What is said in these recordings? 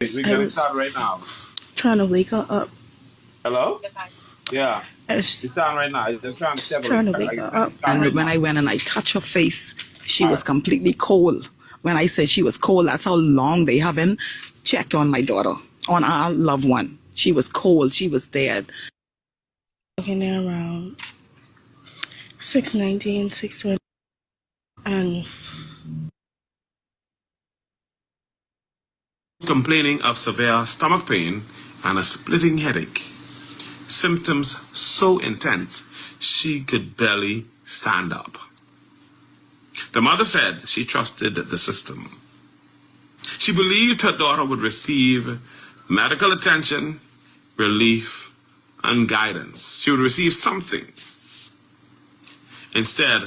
We're gonna start right now. Trying to wake her up. Hello? Yeah. I It's was on right now. It's just trying to step trying to wake her up. And right when now. I went and I touched her face, she All was right. completely cold. When I said she was cold, that's how long they haven't checked on my daughter, on our loved one. She was cold. She was dead. Looking there around 6:19, 6:20, and Complaining of severe stomach pain and a splitting headache. Symptoms so intense she could barely stand up. The mother said she trusted the system. She believed her daughter would receive medical attention, relief, and guidance. She would receive something. Instead,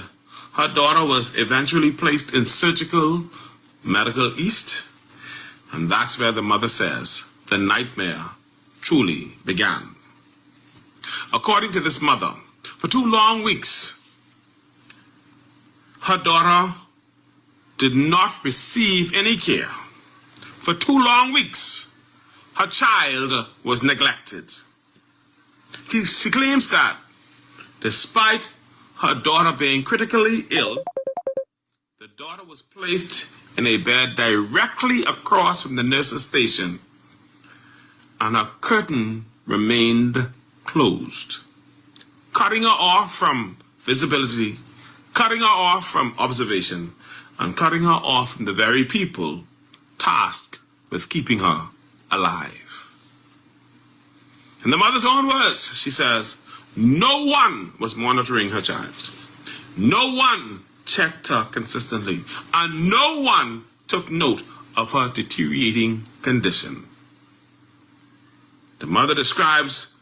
her daughter was eventually placed in surgical medical east, and that's where the mother says the nightmare truly began. According to this mother, for 2 long weeks, her daughter did not receive any care. For 2 long weeks, her child was neglected. She claims that despite her daughter being critically ill, the daughter was placed in a bed directly across from the nurse's station, and her curtain remained closed, cutting her off from visibility, cutting her off from observation, and cutting her off from the very people tasked with keeping her alive. In the mother's own words, she says, no one was monitoring her child. No one checked her consistently, and no one took note of her deteriorating condition. The mother describes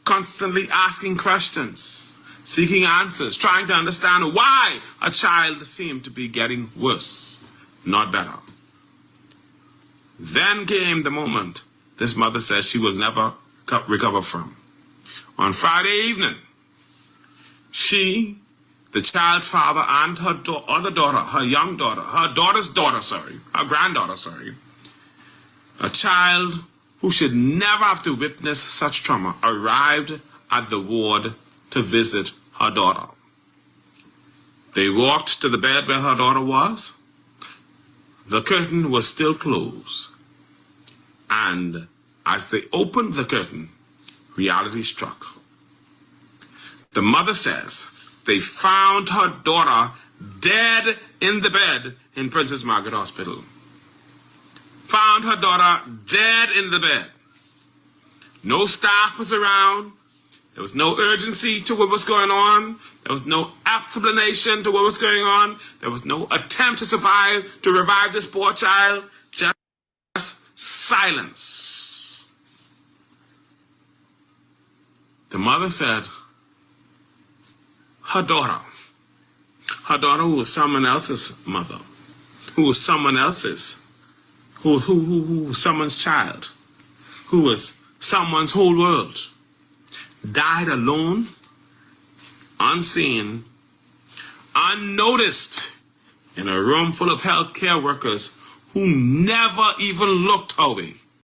constantly asking questions, seeking answers, trying to understand why a child seemed to be getting worse, not better. Then came the moment this mother says she will never recover from. On Friday evening, she, the child's father, and her other daughter, her young daughter, her granddaughter, a child who should never have to witness such trauma, arrived at the ward to visit her daughter. They walked to the bed where her daughter was. The curtain was still closed. And as they opened the curtain, reality struck. The mother says they found her daughter dead in the bed in Princess Margaret Hospital. Found her daughter dead in the bed. No staff was around. There was no urgency to what was going on. There was no explanation to what was going on. There was no attempt to revive this poor child. Just silence. The mother said her daughter who was someone else's mother, who was someone else's, who was someone's child, who was someone's whole world, died alone, unseen, unnoticed, in a room full of healthcare workers who never even looked her way.